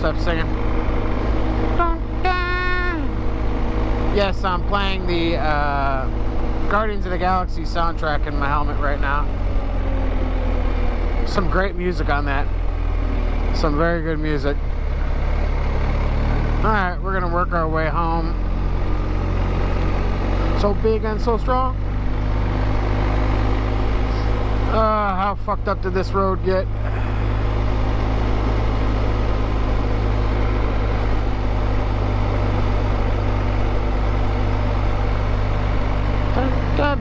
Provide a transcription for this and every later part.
stop singing. Yes, I'm playing the Guardians of the Galaxy soundtrack in my helmet right now. Some great music on that. Some very good music. Alright, we're gonna work our way home. So big and so strong. How fucked up did this road get?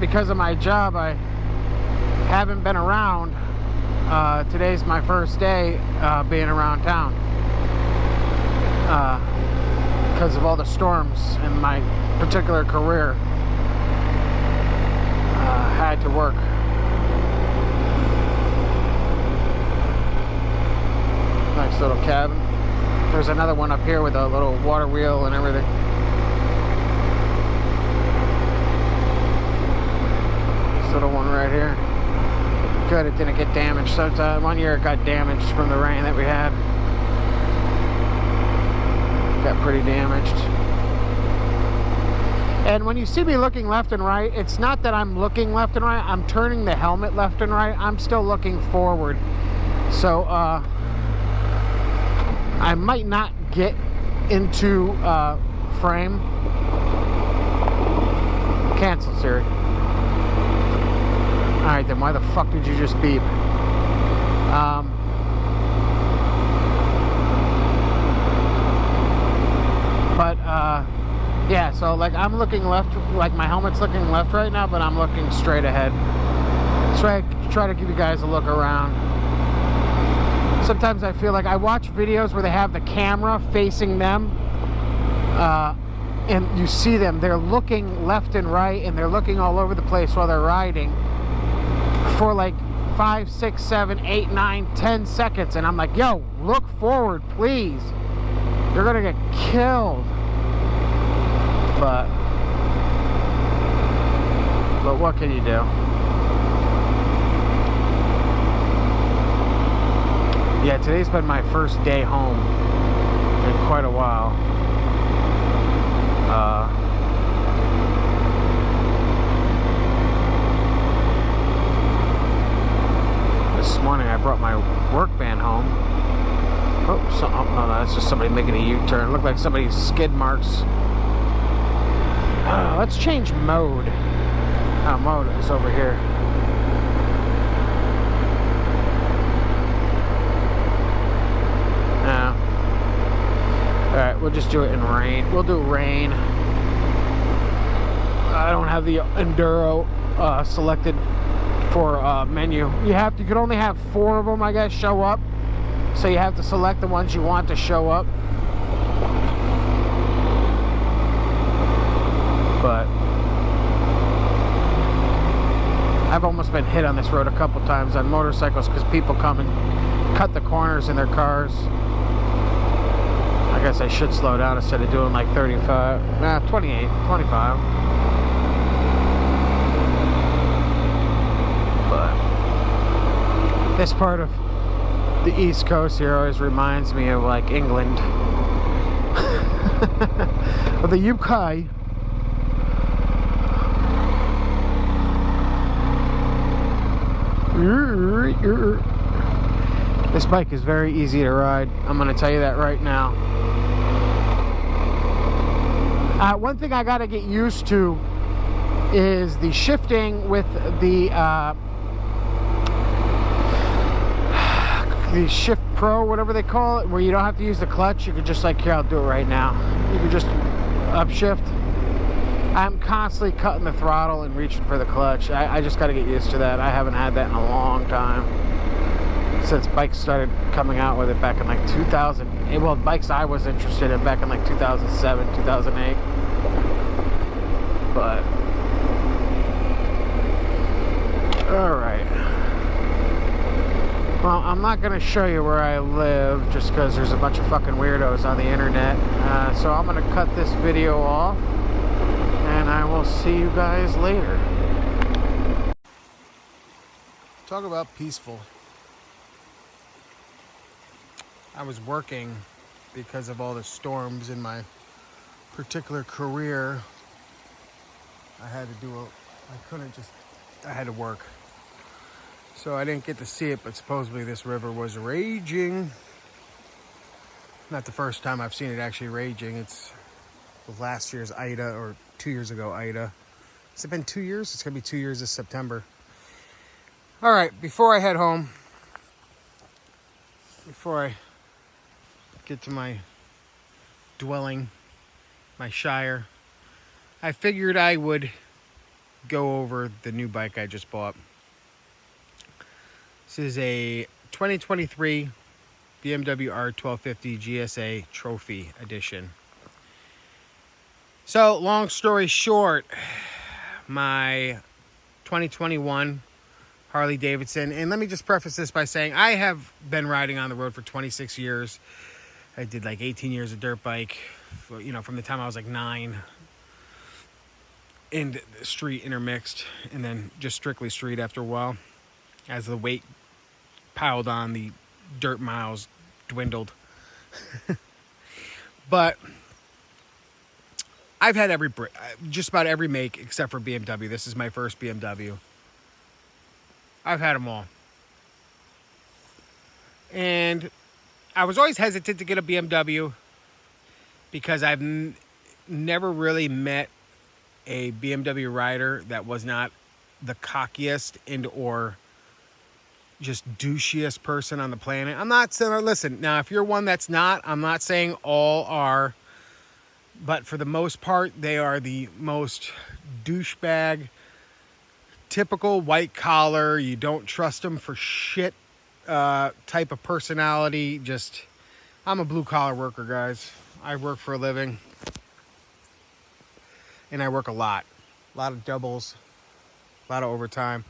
Because of my job, I haven't been around. Today's my first day being around town. Because of all the storms in my particular career. Had to work. Nice little cabin. There's another one up here with a little water wheel and everything. This little one right here. Good, it didn't get damaged. So one year it got damaged from the rain that we had. Got pretty damaged. And when you see me looking left and right, it's not that I'm looking left and right. I'm turning the helmet left and right. I'm still looking forward. So I might not get into frame. Cancel, Siri. Alright, then why the fuck did you just beep? Yeah, so like I'm looking left, like my helmet's looking left right now, but I'm looking straight ahead. So I try to give you guys a look around. Sometimes I feel like I watch videos where they have the camera facing them, and you see them, they're looking left and right, and they're looking all over the place while they're riding for like 5, 6, 7, 8, 9, 10 seconds, and I'm like, yo, look forward, please. You're gonna get killed. But what can you do? Yeah, today's been my first day home in quite a while. This morning I brought my work van home. Oh, no, that's just somebody making a U-turn. It looked like somebody's skid marks. Let's change mode. Oh, mode is over here. No. Alright, we'll just do it in rain. We'll do rain. I don't have the Enduro selected for menu. You can only have 4 of them, I guess, show up. So you have to select the ones you want to show up. But I've almost been hit on this road a couple times on motorcycles because people come and cut the corners in their cars. I guess I should slow down instead of doing like 35, 28, 25. But this part of the East Coast here always reminds me of like England. Or the UK. This bike is very easy to ride. I'm going to tell you that right now. One thing I got to get used to is the shifting with the Shift Pro, whatever they call it, where you don't have to use the clutch. You could just like, here, I'll do it right now. You can just upshift. I'm constantly cutting the throttle and reaching for the clutch. I just got to get used to that. I haven't had that in a long time. Since bikes started coming out with it back in like 2000. Well, bikes I was interested in back in like 2007, 2008. But, alright. Well, I'm not going to show you where I live just because there's a bunch of fucking weirdos on the internet. So I'm going to cut this video off. And I will see you guys later. Talk about peaceful. I was working because of all the storms in my particular career. I had to work. So I didn't get to see it, but supposedly this river was raging. Not the first time I've seen it actually raging. It's last year's Ida, or 2 years ago Ida. Has it been 2 years? It's gonna be 2 years this September. All right, before I head home, before I get to my dwelling, my shire, I figured I would go over the new bike I just bought. This is a 2023 BMW R1250 GSA Trophy Edition. So, long story short, my 2021 Harley Davidson, and let me just preface this by saying I have been riding on the road for 26 years. I did like 18 years of dirt bike, you know, from the time I was like 9, and street intermixed, and then just strictly street after a while. As the weight piled on, the dirt miles dwindled. But I've had just about every make except for BMW. This is my first BMW. I've had them all. And I was always hesitant to get a BMW because I've never really met a BMW rider that was not the cockiest and or just douchiest person on the planet. I'm not saying, listen, now if you're one that's not, I'm not saying all are, but for the most part, they are the most douchebag, typical white collar, you don't trust them for shit type of personality. Just, I'm a blue collar worker, guys. I work for a living, and I work a lot of doubles, a lot of overtime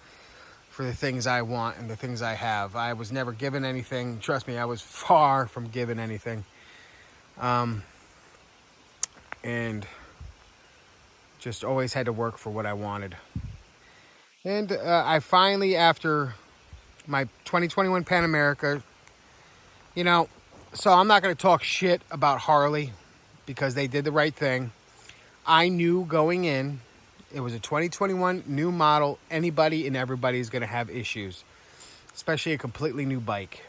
for the things I want and the things I have. I was never given anything. Trust me, I was far from given anything. And just always had to work for what I wanted. And I finally, after my 2021 Pan America, you know, so I'm not going to talk shit about Harley because they did the right thing. I knew going in, it was a 2021 new model. Anybody and everybody is going to have issues, especially a completely new bike.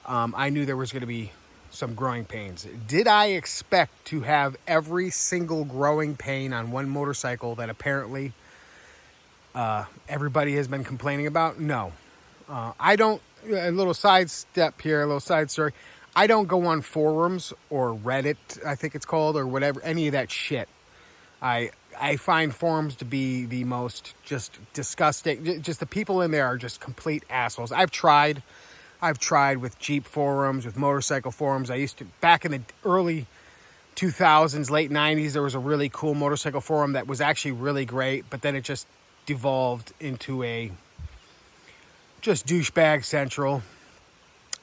I knew there was going to be some growing pains. Did I expect to have every single growing pain on one motorcycle that apparently everybody has been complaining about? No. I don't, a little side step here, a little side story. I don't go on forums or Reddit, I think it's called, or whatever, any of that shit. I find forums to be the most just disgusting. Just the people in there are just complete assholes. I've tried with Jeep forums, with motorcycle forums. I used to, back in the early 2000s, late 90s, there was a really cool motorcycle forum that was actually really great, but then it just devolved into a just douchebag central.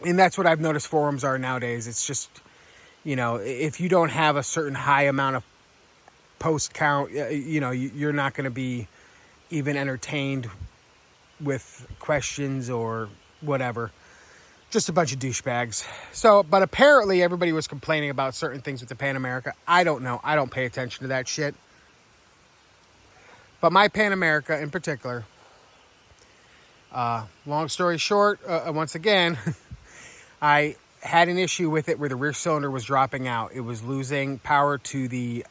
And that's what I've noticed forums are nowadays. It's just, you know, if you don't have a certain high amount of post count, you know, you're not going to be even entertained with questions or whatever. Just a bunch of douchebags. So, but apparently everybody was complaining about certain things with the Pan America. I don't know. I don't pay attention to that shit. But my Pan America in particular, long story short, once again, I had an issue with it where the rear cylinder was dropping out. It was losing power to the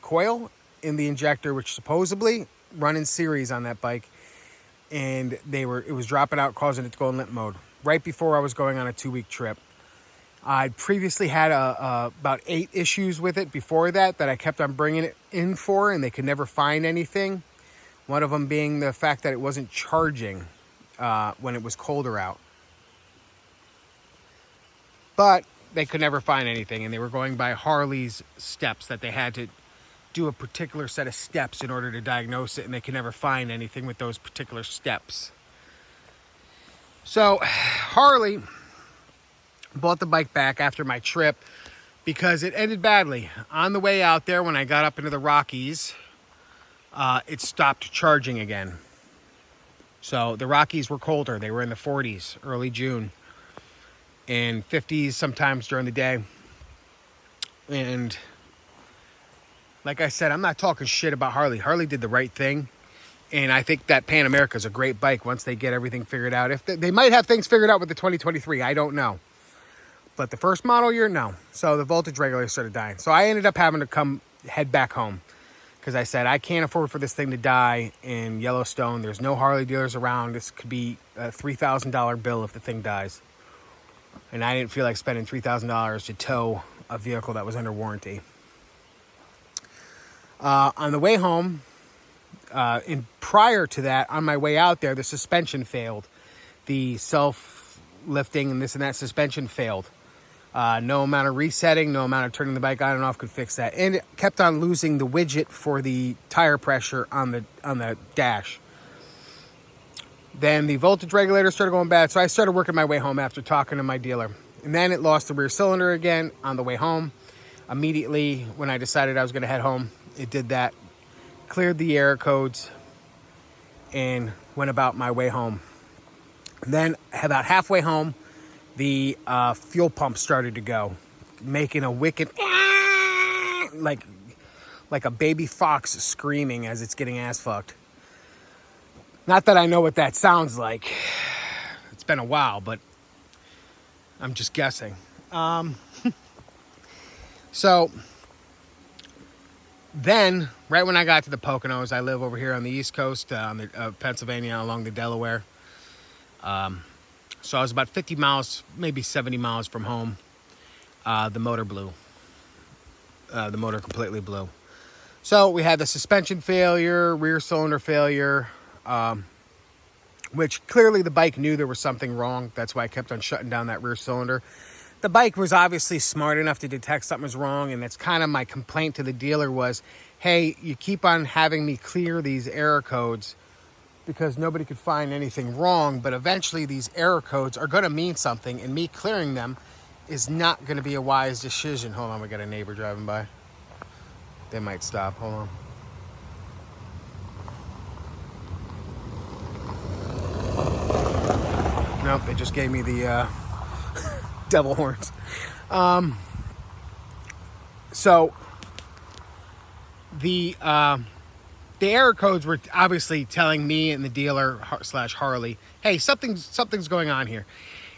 coil in the injector, which supposedly run in series on that bike. And it was dropping out, causing it to go in limp mode right before I was going on a 2-week trip. I'd previously had about 8 issues with it before that I kept on bringing it in for, and they could never find anything. One of them being the fact that it wasn't charging when it was colder out. But they could never find anything, and they were going by Harley's steps that they had to do a particular set of steps in order to diagnose it, and they could never find anything with those particular steps. So Harley bought the bike back after my trip because it ended badly. On the way out there, when I got up into the Rockies, it stopped charging again. So the Rockies were colder. They were in the 40s, early June. and 50s sometimes during the day. And like I said, I'm not talking shit about Harley. Harley did the right thing. And I think that Pan America is a great bike once they get everything figured out. If they might have things figured out with the 2023, I don't know. But the first model year, no. So the voltage regulator started dying. So I ended up having to head back home. Because I said, I can't afford for this thing to die in Yellowstone. There's no Harley dealers around. This could be a $3,000 bill if the thing dies. And I didn't feel like spending $3,000 to tow a vehicle that was under warranty. On the way home, and prior to that, on my way out there, the suspension failed. The self-lifting and this and that suspension failed. No amount of resetting, no amount of turning the bike on and off could fix that. And it kept on losing the widget for the tire pressure on the dash. Then the voltage regulator started going bad, so I started working my way home after talking to my dealer. And then it lost the rear cylinder again on the way home. Immediately, when I decided I was going to head home, it did that. Cleared the error codes and went about my way home. And then about halfway home, the fuel pump started to go, making a wicked like a baby fox screaming as it's getting ass fucked. Not that I know what that sounds like. It's been a while, but I'm just guessing. So then, right when I got to the Poconos, I live over here on the East Coast, on the Pennsylvania, along the Delaware. So I was about 50 miles, maybe 70 miles from home. The motor blew. The motor completely blew. So we had the suspension failure, rear cylinder failure, which clearly the bike knew there was something wrong. That's why I kept on shutting down that rear cylinder. The bike was obviously smart enough to detect something was wrong, and that's kind of my complaint to the dealer was, hey, you keep on having me clear these error codes because nobody could find anything wrong, but eventually these error codes are going to mean something, and me clearing them is not going to be a wise decision. Hold on, we got a neighbor driving by. They might stop. Hold on. Nope, they just gave me the devil horns. So the error codes were obviously telling me and the dealer / Harley, hey, something's going on here.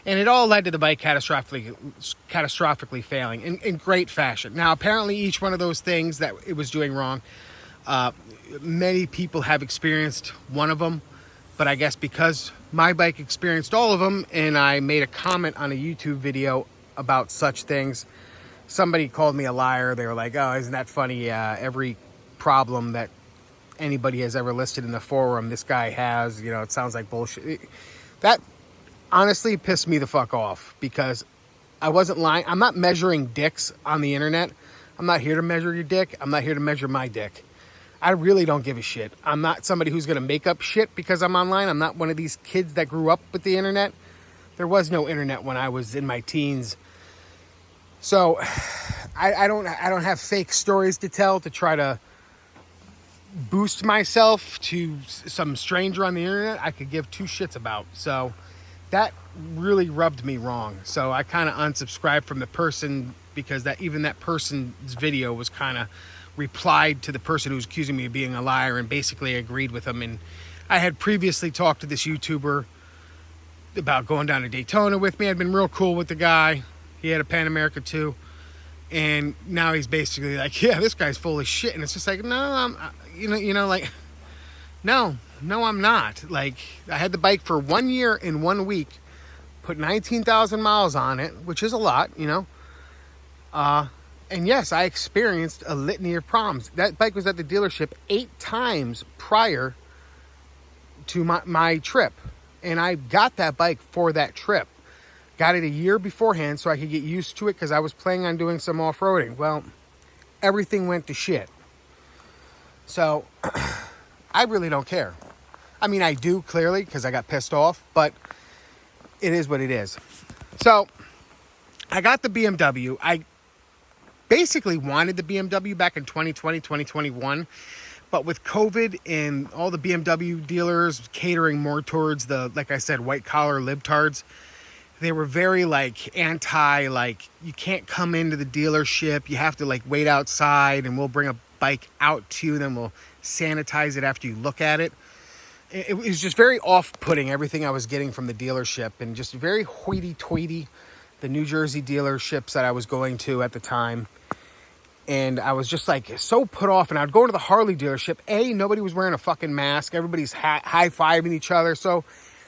And it all led to the bike catastrophically failing in great fashion. Now, apparently each one of those things that it was doing wrong, many people have experienced one of them. But I guess because my bike experienced all of them and I made a comment on a YouTube video about such things, somebody called me a liar. They were like, oh, isn't that funny? Every problem that anybody has ever listed in the forum, this guy has, it sounds like bullshit. That honestly pissed me the fuck off because I wasn't lying. I'm not measuring dicks on the internet. I'm not here to measure your dick. I'm not here to measure my dick. I really don't give a shit. I'm not somebody who's going to make up shit because I'm online. I'm not one of these kids that grew up with the internet. There was no internet when I was in my teens. So I don't have fake stories to tell to try to boost myself to some stranger on the internet I could give two shits about. So that really rubbed me wrong. So I kind of unsubscribed from the person because that person's video was kind of replied to the person who was accusing me of being a liar and basically agreed with him. And I had previously talked to this YouTuber about going down to Daytona with me. I'd been real cool with the guy. He had a Pan America too. And now he's basically like, yeah, this guy's full of shit. And it's just like, no, I'm not. Like, I had the bike for 1 year and 1 week, put 19,000 miles on it, which is a lot, and yes, I experienced a litany of problems. That bike was at the dealership 8 times prior to my trip. And I got that bike for that trip. Got it a year beforehand so I could get used to it because I was planning on doing some off-roading. Well, everything went to shit. So, I really don't care. I mean, I do, clearly, because I got pissed off. But it is what it is. So, I got the BMW. I basically wanted the BMW back in 2020, 2021. But with COVID and all the BMW dealers catering more towards the, like I said, white collar libtards, they were very like anti, like you can't come into the dealership, you have to like wait outside and we'll bring a bike out to you, then we'll sanitize it after you look at it. It was just very off-putting, everything I was getting from the dealership, and just very hoity-toity, the New Jersey dealerships that I was going to at the time. And I was just like so put off. And I'd go to the Harley dealership. Nobody was wearing a fucking mask. Everybody's high-fiving each other. So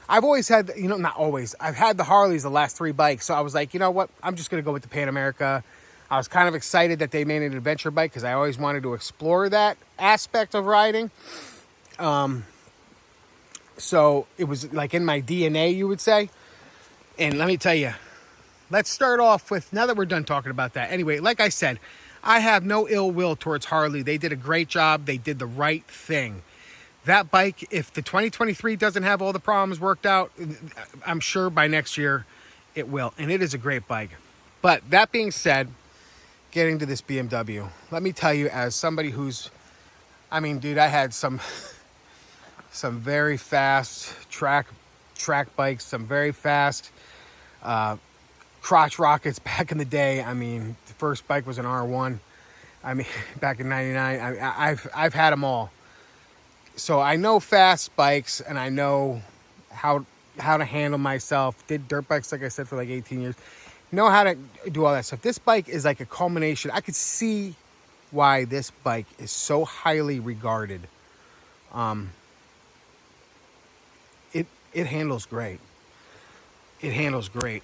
I've always had, not always. I've had the Harleys the last 3 bikes. So I was like, you know what? I'm just going to go with the Pan America. I was kind of excited that they made an adventure bike because I always wanted to explore that aspect of riding. So it was like in my DNA, you would say. And let me tell you, let's start off with, now that we're done talking about that. Anyway, like I said, I have no ill will towards Harley. They did a great job. They did the right thing. That bike, if the 2023 doesn't have all the problems worked out, I'm sure by next year it will. And it is a great bike. But that being said, getting to this BMW, let me tell you, as somebody who's, dude, I had some very fast track bikes, some very fast crotch rockets back in the day. The first bike was an R1. Back in '99. I've had them all. So I know fast bikes, and I know how to handle myself. Did dirt bikes, like I said, for like 18 years. Know how to do all that stuff. This bike is like a culmination. I could see why this bike is so highly regarded. It handles great. It handles great.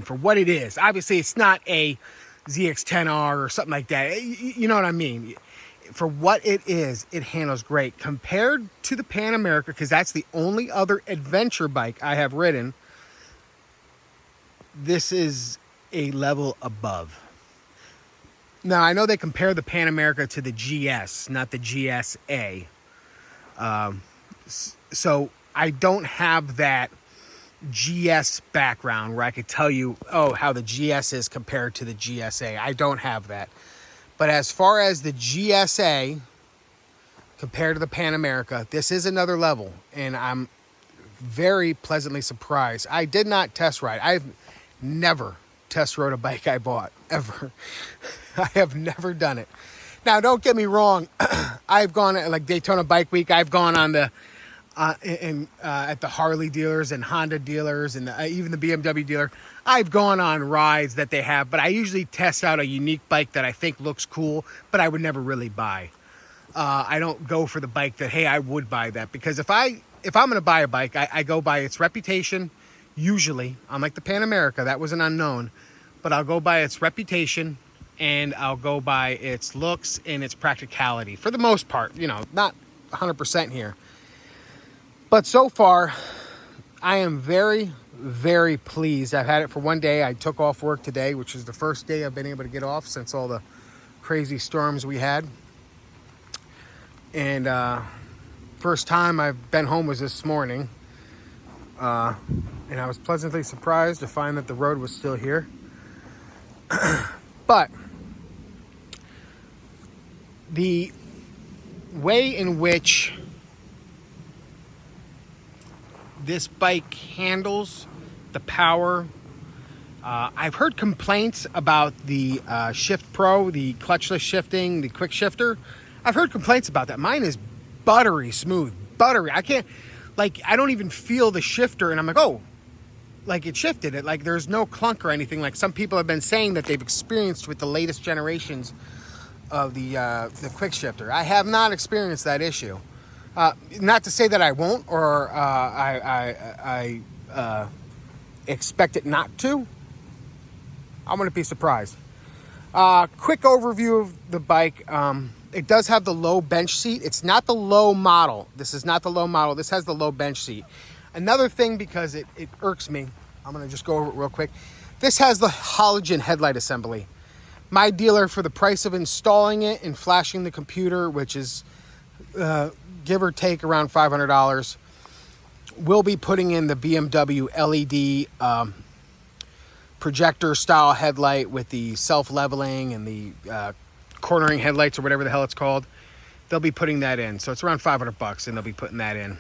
For what it is. Obviously, it's not a ZX-10R or something like that. You know what I mean? For what it is, it handles great. Compared to the Pan America, because that's the only other adventure bike I have ridden, this is a level above. Now, I know they compare the Pan America to the GS, not the GSA. So I don't have that GS background where I could tell you, how the GS is compared to the GSA. I don't have that. But as far as the GSA compared to the Pan America, this is another level. And I'm very pleasantly surprised. I did not test ride. I've never test rode a bike I bought, ever. I have never done it. Now, don't get me wrong. I've gone at like Daytona Bike Week. I've gone on the at the Harley dealers and Honda dealers and even the BMW dealer. I've gone on rides that they have, but I usually test out a unique bike that I think looks cool, but I would never really buy. I don't go for the bike that, hey, I would buy that, because if I'm going to buy a bike, I go by its reputation. Usually, unlike the Pan America, that was an unknown, but I'll go by its reputation and I'll go by its looks and its practicality for the most part. Not 100% here. But so far, I am very, very pleased. I've had it for one day. I took off work today, which is the first day I've been able to get off since all the crazy storms we had. And first time I've been home was this morning. And I was pleasantly surprised to find that the road was still here. But the way in which this bike handles, the power, I've heard complaints about the Shift Pro, the clutchless shifting, the quick shifter. I've heard complaints about that. Mine is buttery smooth, buttery. I don't even feel the shifter, and I'm like, it shifted. There's no clunk or anything like some people have been saying that they've experienced with the latest generations of the quick shifter. I have not experienced that issue. Not to say that I won't, or I expect it not to. I'm going to be surprised. Quick overview of the bike. It does have the low bench seat. It's not the low model. This is not the low model. This has the low bench seat. Another thing, because it irks me, I'm going to just go over it real quick. This has the halogen headlight assembly. My dealer, for the price of installing it and flashing the computer, which is give or take around $500, will be putting in the BMW LED projector style headlight with the self-leveling and the cornering headlights, or whatever the hell it's called. They'll be putting that in. So it's around $500 and they'll be putting that in.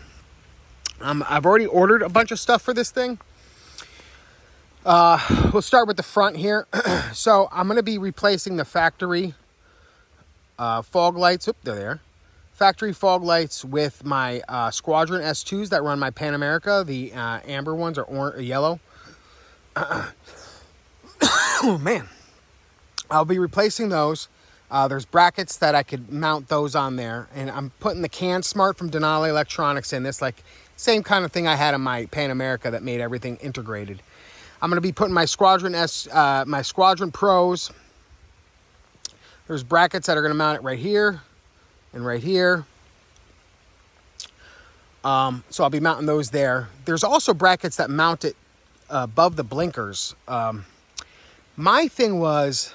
I've already ordered a bunch of stuff for this thing. We'll start with the front here. So I'm going to be replacing the factory fog lights. Oop, they're there. Factory fog lights with my Squadron S2s that run my Pan America. The amber ones are yellow. Oh, man. I'll be replacing those. There's brackets that I could mount those on there. And I'm putting the Can Smart from Denali Electronics in this. Like, same kind of thing I had on my Pan America that made everything integrated. I'm going to be putting my my Squadron Pros. There's brackets that are going to mount it right here and right here. So I'll be mounting those there. There's also brackets that mount it above the blinkers. My thing was,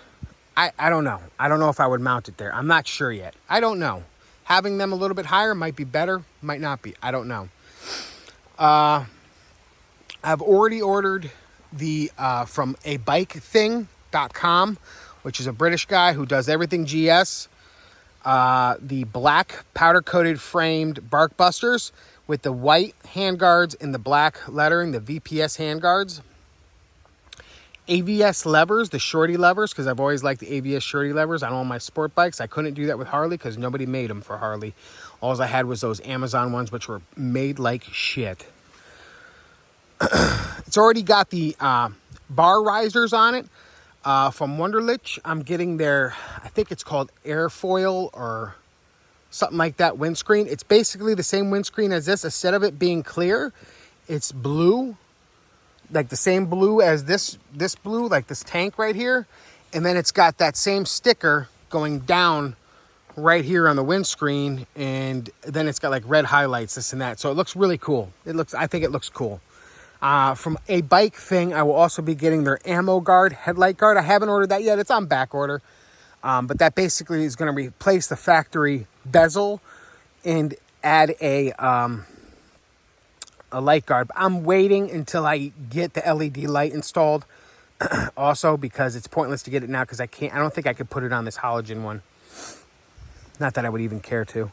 I don't know. I don't know if I would mount it there. I'm not sure yet. I don't know. Having them a little bit higher might be better, might not be. I don't know. I've already ordered the from abikething.com, which is a British guy who does everything GS. The black powder-coated framed bark busters with the white handguards and the black lettering, the VPS handguards. AVS levers, the shorty levers, because I've always liked the AVS shorty levers on all my sport bikes. I couldn't do that with Harley because nobody made them for Harley. All I had was those Amazon ones, which were made like shit. It's already got the bar risers on it from Wunderlich. I'm getting their, I think it's called airfoil or something like that windscreen. It's basically the same windscreen as this. Instead of it being clear, it's blue. Like the same blue as this blue, like this tank right here. And then it's got that same sticker going down right here on the windscreen. And then it's got like red highlights, this and that. So it looks really cool. I think it looks cool. From a bike thing, I will also be getting their ammo guard, headlight guard. I haven't ordered that yet. It's on back order. But that basically is going to replace the factory bezel and add a light guard. I'm waiting until I get the LED light installed also, because it's pointless to get it now because I don't think I could put it on this halogen one. Not that I would even care to.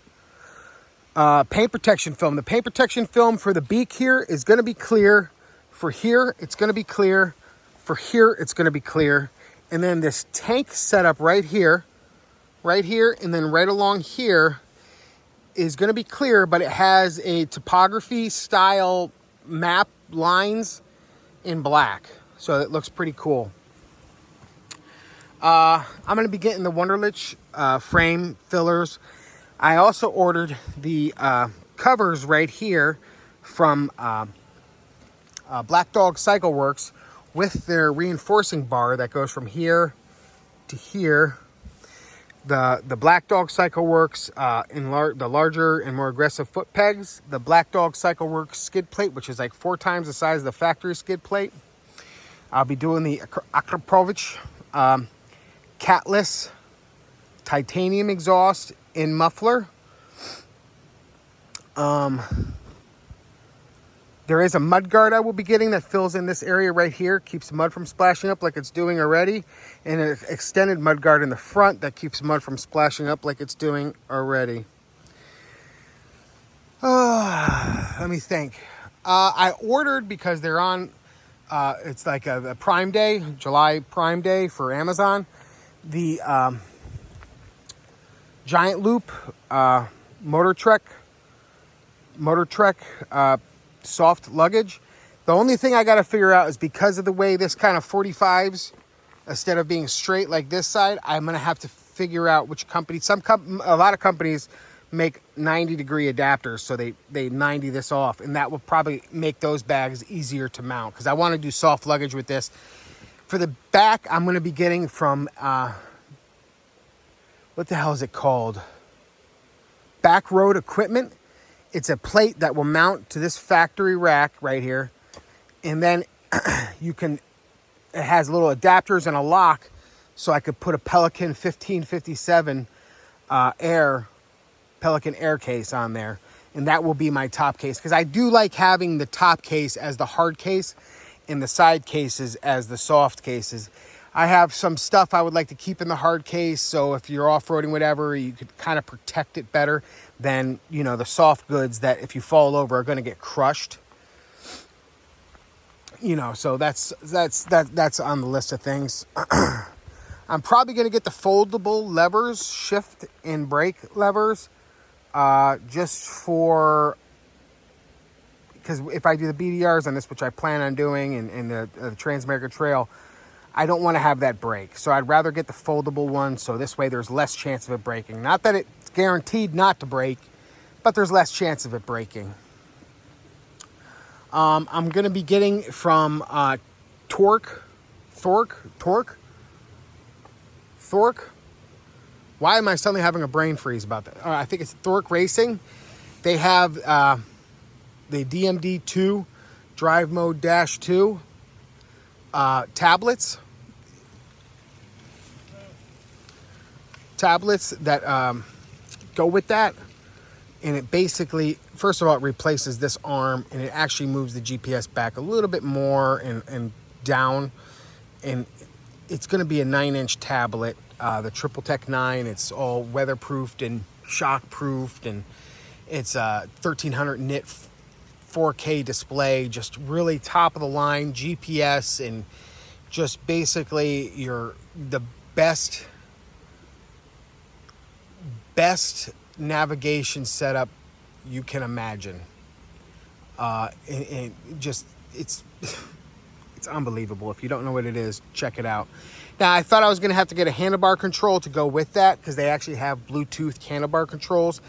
Paint protection film. The paint protection film for the beak here is going to be clear. For here, it's going to be clear. For here, it's going to be clear. And then this tank setup right here, and then right along here is going to be clear, but it has a topography style map lines in black. So it looks pretty cool. I'm going to be getting the Wunderlich frame fillers. I also ordered the covers right here from Black Dog Cycle Works with their reinforcing bar that goes from here to here. The Black Dog Cycle Works the larger and more aggressive foot pegs. The Black Dog Cycle Works skid plate, which is like 4 times the size of the factory skid plate. I'll be doing the Akrapovich catless titanium exhaust in muffler. There is a mud guard I will be getting that fills in this area right here, keeps mud from splashing up like it's doing already, and an extended mud guard in the front that keeps mud from splashing up like it's doing already. Let me think. I ordered, because they're on, it's like a Prime Day, July Prime Day for Amazon, the Giant Loop Motor Trek soft luggage. The only thing I got to figure out is, because of the way this kind of 45s, instead of being straight like this side, I'm going to have to figure out which company. A lot of companies make 90-degree adapters, so they 90 this off, and that will probably make those bags easier to mount, because I want to do soft luggage with this. For the back, I'm going to be getting from what the hell is it called? Back Road Equipment. It's a plate that will mount to this factory rack right here. And then it has little adapters and a lock, so I could put a Pelican 1557 Pelican air case on there. And that will be my top case, because I do like having the top case as the hard case and the side cases as the soft cases. I have some stuff I would like to keep in the hard case, so if you're off-roading, whatever, you could kind of protect it better. than, you know, the soft goods that if you fall over are going to get crushed. You know, so that's on the list of things. I'm probably going to get the foldable levers, shift and brake levers, just for, because if I do the BDRs on this, which I plan on doing, and the Trans-America Trail, I don't want to have that break. So I'd rather get the foldable one, so this way there's less chance of it breaking. Not that it's guaranteed not to break, but there's less chance of it breaking. I'm going to be getting from Torque. Why am I suddenly having a brain freeze about that? I think it's Torque Racing. They have the DMD2 Drive Mode Dash 2 tablets that go with that. And it basically, first of all, it replaces this arm, and it actually moves the GPS back a little bit more and down. And it's going to be a 9-inch tablet, the Triple Tech 9. It's all weatherproofed and shock-proofed, and it's a 1300 nit 4K display, just really top-of-the-line GPS, and just basically the best navigation setup you can imagine. And just it's unbelievable. If you don't know what it is, check it out. Now, I thought I was going to have to get a handlebar control to go with that, because they actually have Bluetooth handlebar controls.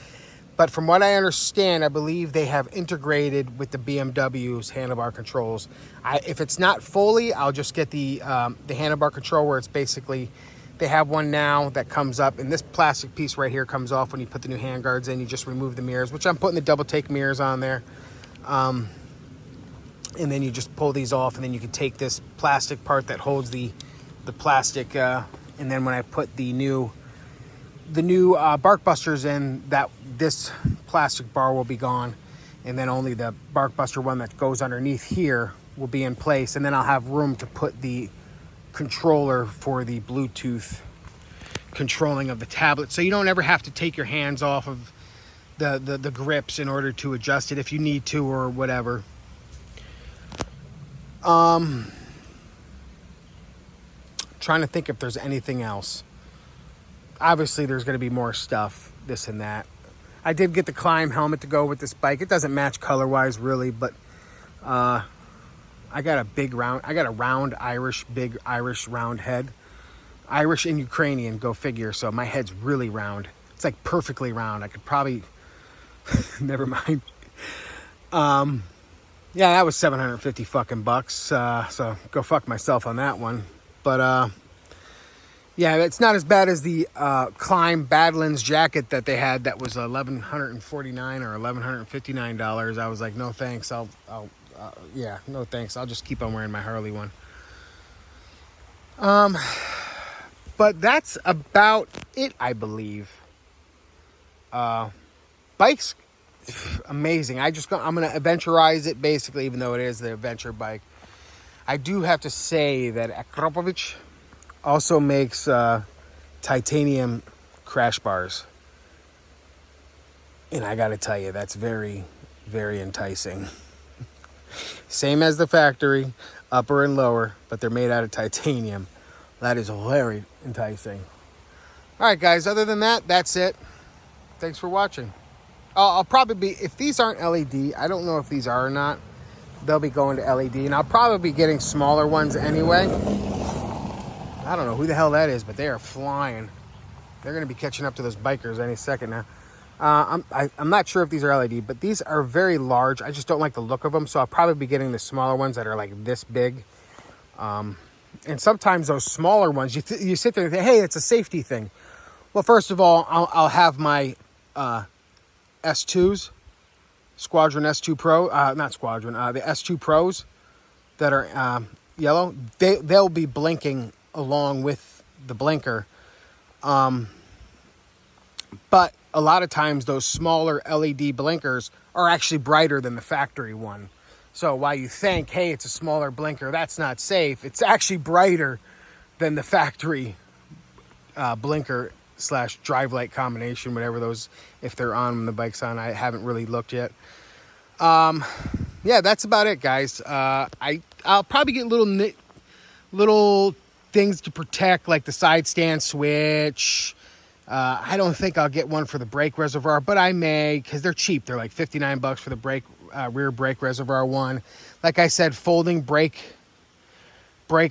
But from what I understand, I believe they have integrated with the BMW's handlebar controls. If it's not fully, I'll just get the handlebar control, where it's basically, they have one now that comes up, and this plastic piece right here comes off when you put the new handguards in. You just remove the mirrors, which I'm putting the double take mirrors on there. And then you just pull these off, and then you can take this plastic part that holds the plastic, and then when I put the new bark busters in, this plastic bar will be gone, and then only the bark buster one that goes underneath here will be in place, and then I'll have room to put the controller for the Bluetooth controlling of the tablet, so you don't ever have to take your hands off of the grips in order to adjust it if you need to, or whatever. Trying to think if there's anything else. Obviously there's going to be more stuff, this and that. I did get the Climb helmet to go with this bike. It doesn't match color wise really, but I got a round big Irish round head. Irish and Ukrainian, go figure. So my head's really round. It's like perfectly round. I could probably never mind. Yeah, that was 750 fucking bucks. So go fuck myself on that one. But yeah, it's not as bad as the Climb Badlands jacket that they had that was $1,149 or $1,159. I was like, no thanks. Yeah, no thanks. I'll just keep on wearing my Harley one. But that's about it, I believe. Bikes, amazing. I'm going to adventurize it, basically, even though it is the adventure bike. I do have to say that Akropovich also makes titanium crash bars. And I got to tell you, that's very, very enticing. Same as the factory, upper and lower, but they're made out of titanium. That is very enticing. All right, guys, other than that, that's it. Thanks for watching. I'll probably be, if these aren't LED, I don't know if these are or not, they'll be going to LED, and I'll probably be getting smaller ones anyway. I don't know who the hell that is, but they are flying. They're going to be catching up to those bikers any second now. I'm not sure if these are LED, but these are very large. I just don't like the look of them, so I'll probably be getting the smaller ones that are like this big. And sometimes those smaller ones, you sit there and think, hey, it's a safety thing. Well, first of all, I'll have my S2s, Squadron S2 Pro, not Squadron, the S2 Pros that are yellow. They'll be blinking along with the blinker. But a lot of times those smaller LED blinkers are actually brighter than the factory one. So while you think, hey, it's a smaller blinker, that's not safe, it's actually brighter than the factory blinker. / drive light combination, whatever those, if they're on when the bike's on. I haven't really looked yet. Yeah, that's about it, guys. I'll probably get little things to protect, like the side stand switch. I don't think I'll get one for the brake reservoir, but I may, because they're cheap. They're like 59 bucks for the rear brake reservoir one. Like I said, folding brake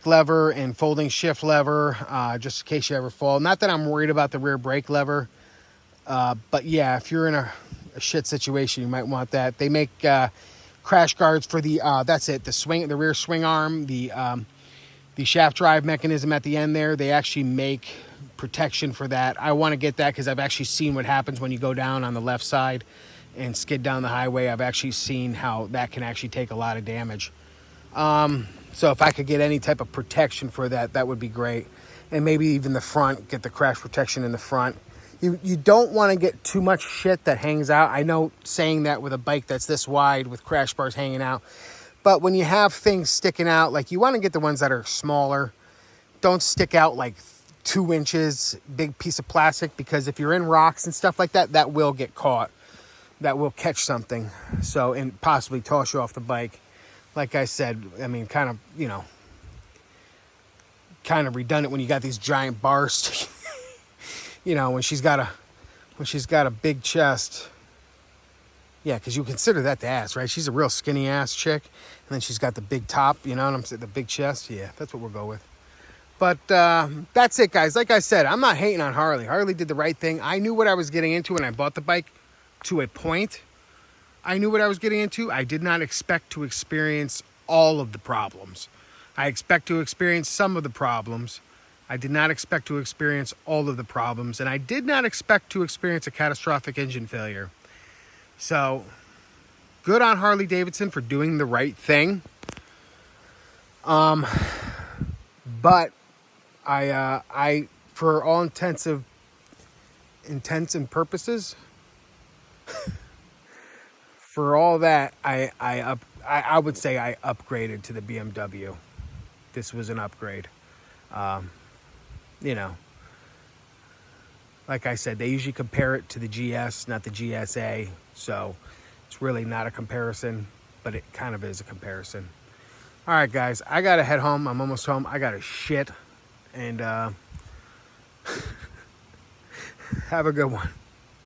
lever and folding shift lever, just in case you ever fall. Not that I'm worried about the rear brake lever, but yeah, if you're in a shit situation, you might want that. They make crash guards for the the rear swing arm, the shaft drive mechanism at the end there. They actually make protection for that. I want to get that because I've actually seen what happens when you go down on the left side and skid down the highway. I've actually seen how that can actually take a lot of damage. So if I could get any type of protection for that, that would be great. And maybe even the front, get the crash protection in the front. You don't want to get too much shit that hangs out. I know saying that with a bike that's this wide with crash bars hanging out. But when you have things sticking out, like, you want to get the ones that are smaller. Don't stick out like 2 inches, big piece of plastic, because if you're in rocks and stuff like that, that will get caught. That will catch something. So, and possibly toss you off the bike. Like I said, I mean, kind of redundant when you got these giant bars. When she's got a big chest. Yeah, because you consider that the ass, right? She's a real skinny ass chick, and then she's got the big top, you know what I'm saying? The big chest. Yeah, that's what we'll go with. But that's it, guys. Like I said, I'm not hating on Harley. Harley did the right thing. I knew what I was getting into when I bought the bike, to a point. I knew what I was getting into. I did not expect to experience all of the problems. I expect to experience some of the problems. I did not expect to experience all of the problems, and I did not expect to experience a catastrophic engine failure. So, good on Harley Davidson for doing the right thing. But I for all intents and purposes, for all that, I would say I upgraded to the BMW. This was an upgrade. Like I said, they usually compare it to the GS, not the GSA. So it's really not a comparison, but it kind of is a comparison. All right, guys, I got to head home. I'm almost home. I got to shit. And have a good one.